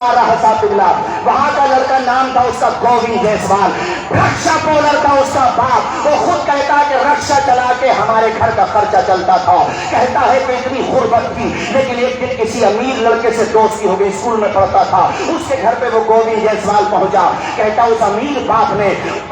وہاں کا لڑکا نام تھا اس کا گووند جیسوال، رکشا پولر تھا اس کا باپ۔ وہ خود کہتا کہ رکشا چلا کے ہمارے گھر کا خرچہ چلتا تھا۔ کہتا ہے کہ اتنی غربت تھی، لیکن ایک دن کسی امیر لڑکے سے دوستی ہو گئی، اسکول میں پڑھتا تھا، اس کے گھر پہ وہ گووند جیسوال پہنچا۔ کہتا اس امیر باپ نے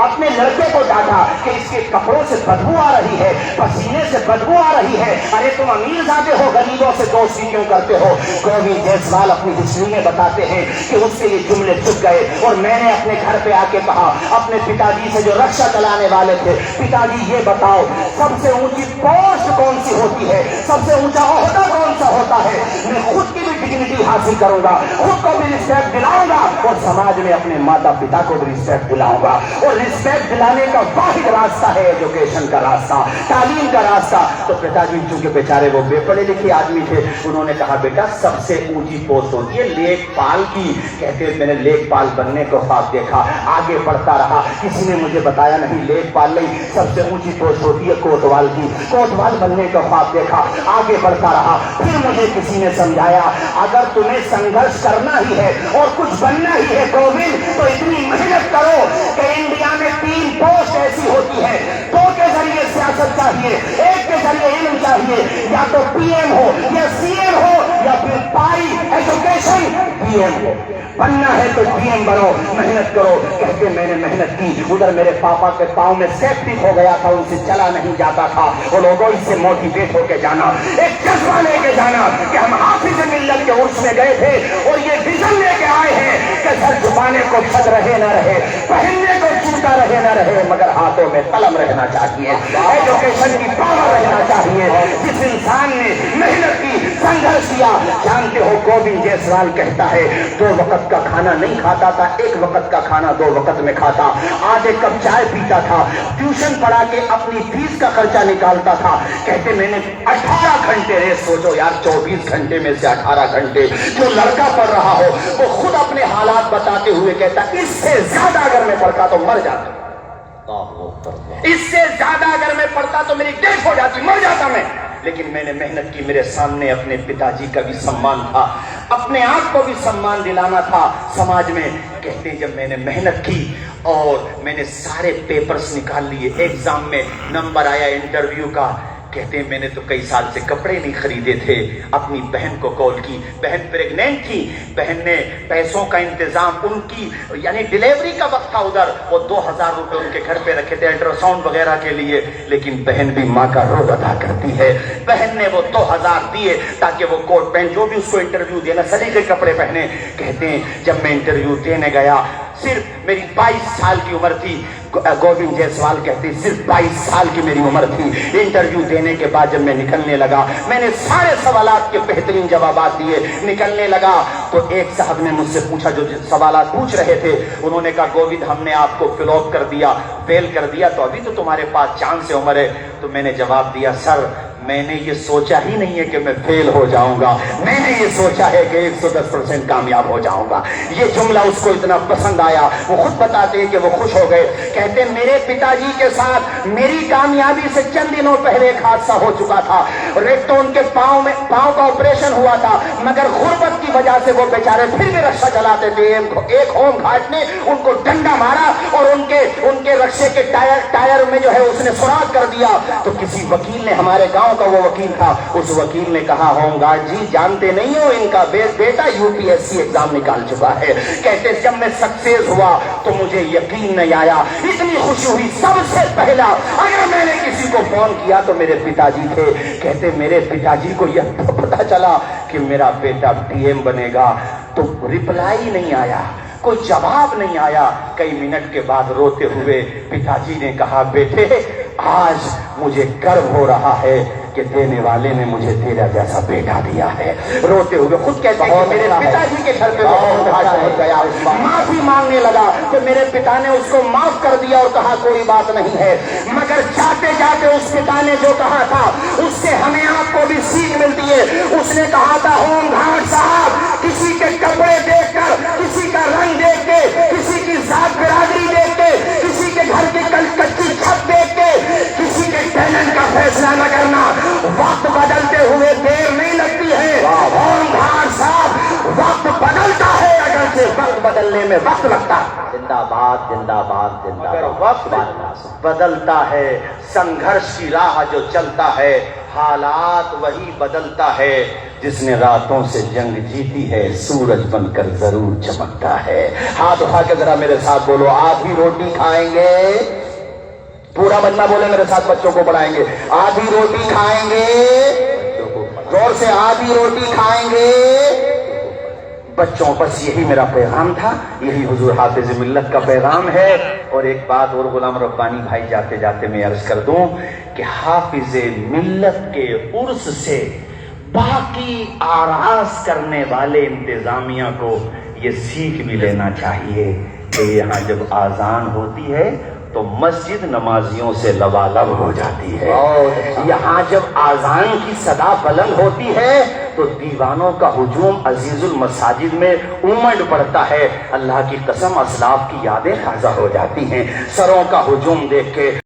اپنے لڑکے کو ڈانٹا کہ اس کے کپڑوں سے بدبو آ رہی ہے، پسینے سے بدبو آ رہی ہے، ارے تم امیر زادے ہو، غریبوں سے دوستی کیوں کرتے ہو؟ گووند جیسوال اپنی ہسٹری میں بتاتے ہیں کہ اس کے یہ جملے چپ گئے، اور میں نے اپنے گھر پہ آ کے کہا اپنے پتا جی سے جو رکشا چلانے والے تھے، پتا جی یہ بتاؤ سب سے اونچی پوسٹ کون سی ہوتی ہے، سب سے اونچا عہدہ کون سا ہوتا ہے؟ میں خود کی بھی ڈگنیٹی حاصل کروں گا، خود کو بھی رسپیکٹ دلاؤں گا، اور سماج میں اپنے ماتا پتا کو بھی رسپیکٹ دلاؤں گا۔ اور رسپیکٹ دلانے کا واحد راستہ ہے ایجوکیشن کا راستہ، تعلیم کا راستہ۔ تو پتا جی چونکہ بیچارے وہ بے پڑھے لکھے آدمی تھے، انہوں نے کہا بیٹا سب سے اونچی پوسٹ ہوتی ہے لیک پال کی۔ کہتے میں نے لیک پال بننے کو خواب دیکھا، آگے بڑھتا رہا، کسی نے مجھے بتایا نہیں لیک پال نہیں، سب سے اونچی پوسٹ ہوتی ہے کوتوال کی۔ کوتوال بننے کا خواب دیکھا، آگے بڑھتا رہا، پھر مجھے کسی نے سمجھایا اگر تمہیں سنگھرش کرنا ہی ہے اور کچھ بننا ہی ہے گووند، تو اتنی محنت کرو کہ انڈیا میں 3 پوسٹ ایسی ہوتی ہے، 2 کے ذریعے سیاست چاہیے، 1 کے ذریعے علم چاہیے، یا تو پی ایم ہو یا سی ایم ہو یا پھر پائی ایجوکیشن پی ایم ہو۔ بننا ہے تو پی ایم بنو، محنت کرو۔ کہتے میں نے محنت کی، ادھر میرے پاپا کے پاؤں میں سیپٹک ہو گیا تھا، ان سے چلا نہیں جاتا تھا، وہ لوگوں اس سے موٹیویٹ ہو کے جانا، ایک جذبہ لے کے جانا کہ ہم حافظ ملت کے عرس میں گئے تھے اور یہ ویژن لے کے آئے ہیں کہ سر چھپانے کو چھت رہے نہ رہے، پہننے کو جوتا رہے نہ رہے، مگر ہاتھوں میں قلم رہنا چاہیے، ایجوکیشن کی پاور رہنا چاہیے۔ جس انسان نے محنت کی، سنگھرش کیا، جانتے ہو گووند جیسوال کہتا ہے 2 وقت کا کھانا نہیں کھاتا تھا، 1 وقت کا کھانا 2 وقت میں کھاتا، آدھے کپ چائے پیتا تھا، ٹیوشن پڑھا کے اپنی فیس کا خرچہ نکالتا تھا۔ کہتے میں نے 18 گھنٹے ریس، سوچو یار 24 گھنٹے میں سے 18 گھنٹے جو لڑکا پڑھ رہا ہو وہ خود اپنے حالات بتاتے ہوئے کہتا اس سے زیادہ اگر میں پڑھتا تو مر جاتا، اس سے زیادہ اگر میں پڑھتا تو میری ڈیتھ ہو جاتی، مر جاتا میں، لیکن میں نے محنت کی، میرے سامنے اپنے پتا جی کا بھی سمان تھا، اپنے آپ کو بھی سمان دلانا تھا سماج میں۔ کہتے جب میں نے محنت کی اور میں نے سارے پیپرز نکال لیے، ایگزام میں نمبر آیا انٹرویو کا، کہتے ہیں میں نے تو کئی سال سے کپڑے نہیں خریدے تھے، اپنی بہن کو کال کی، بہن پریگنینٹ تھی، بہن نے پیسوں کا انتظام، ان کی یعنی ڈیلیوری کا وقت تھا ادھر، وہ 2000 روپے ان کے گھر پہ رکھے تھے الٹرا ساؤنڈ وغیرہ کے لیے، لیکن بہن بھی ماں کا رول ادا کرتی ہے، بہن نے وہ 2000 دیے تاکہ وہ کوٹ پینٹ جو بھی اس کو انٹرویو دینا سلیقے کپڑے پہنے۔ کہتے ہیں جب میں انٹرویو دینے گیا، صرف میری 22 سال کی عمر تھی، گووند جیسوال کہتے صرف 22 سال کی میری عمر تھی۔ انٹرویو دینے کے بعد جب میں نکلنے لگا، میں نے سارے سوالات کے بہترین جوابات دیے، نکلنے لگا تو ایک صاحب نے مجھ سے پوچھا، جو سوالات پوچھ رہے تھے، انہوں نے کہا گووند ہم نے آپ کو فلوپ کر دیا، فیل کر دیا، تو ابھی تو تمہارے پاس چانس عمر ہے۔ تو میں نے جواب دیا سر میں نے یہ سوچا ہی نہیں ہے کہ میں فیل ہو جاؤں گا، میں نے یہ سوچا ہے کہ 110% کامیاب ہو جاؤں گا۔ یہ جملہ اس کو اتنا پسند آیا، وہ خود بتاتے ہیں کہ وہ خوش ہو گئے۔ کہتے میرے پتا جی کے ساتھ میری کامیابی سے چند دنوں پہلے ایک حادثہ ہو چکا تھا، ایک تو ان کے پاؤں کا آپریشن ہوا تھا، مگر غربت کی وجہ سے وہ بیچارے پھر بھی رکشا چلاتے تھے۔ ایک ہوم گارڈ نے ان کو ڈنڈا مارا اور ان کے رکشے کے ٹائر میں جو ہے اس نے سوراخ کر دیا، تو کسی وکیل نے، ہمارے گاؤں کا وہ وکیل تھا، اس وکیل نے کہا ہوم گارڈ جی جانتے نہیں ہو ان کا بیٹا UPSC ایگزام نکال چکا ہے۔ کہتے جب میں سکسیس ہوا تو مجھے یقین نہیں آیا، اتنی خوشی ہوئی، سب سے پہلا اگر میں نے کسی کو فون کیا تو میرے پتا جی تھے۔ کہتے میرے پتا جی کو یہ پتا چلا کہ میرا بیٹا PM بنے گا تو ریپلائی نہیں آیا، کوئی جواب نہیں آیا۔ کئی منٹ کے بعد روتے ہوئے پتا جی نے کہا بیٹے آج مجھے گرو ہو رہا ہے کہ دینے والے نے مجھے تیرا جیسا بیٹا دیا ہے۔ روتے ہوئے خود کہتے ہیں کہ میرے پتا جی کے گھر پہ پہنچ گیا، معافی مانگنے لگا تو میرے پتا نے اس کو معاف کر دیا اور کہا کوئی بات نہیں ہے، مگر جاتے جاتے اس پتا نے جو کہا تھا اس سے ہمیں آپ کو بھی سیکھ ملتی ہے۔ اس نے کہا تھا ہوم گارڈ صاحب کسی کے کپڑے دیکھ کر، کسی کا رنگ دیکھ کے، کسی کی ذات برادری دیکھ کے، کسی کے گھر کی کچی چھت دیکھ کے کسی کے ٹیلنٹ کا فیصلہ نہ کرنا۔ وقت بدلتے ہوئے دیر نہیں لگتی ہے، ہوم گارڈ صاحب وقت بدلتا ہے اگر وقت بدلنے میں وقت لگتا ہے۔ زندہ باد زندہ باد زندہ مگر باد۔ وقت بدلتا ہے، سنگھرش کی راہ جو چلتا ہے، حالات وہی بدلتا ہے۔ جس نے راتوں سے جنگ جیتی ہے سورج بن کر ضرور چمکتا ہے۔ ہاتھ اٹھا کے ذرا میرے ساتھ بولو، آدھی روٹی کھائیں گے، پورا بننا بولے میرے ساتھ، بچوں کو پڑھائیں گے، آدھی روٹی کھائیں گے، زور سے آدھی روٹی کھائیں گے بچوں۔ بس یہی میرا پیغام تھا، یہی حضور حافظ ملت کا پیغام ہے۔ اور ایک بات اور غلام ربانی بھائی جاتے جاتے میں عرض کر دوں کہ حافظ ملت کے عرس سے باقی آراز کرنے والے انتظامیہ کو یہ سیکھ بھی لینا چاہیے کہ یہاں جب آذان ہوتی ہے تو مسجد نمازیوں سے لبالب ہو جاتی ہے، یہاں جب آذان کی صدا بلند ہوتی ہے تو دیوانوں کا ہجوم عزیز المساجد میں امڑ پڑتا ہے۔ اللہ کی قسم اسلاف کی یادیں تازہ ہو جاتی ہیں، سروں کا ہجوم دیکھ کے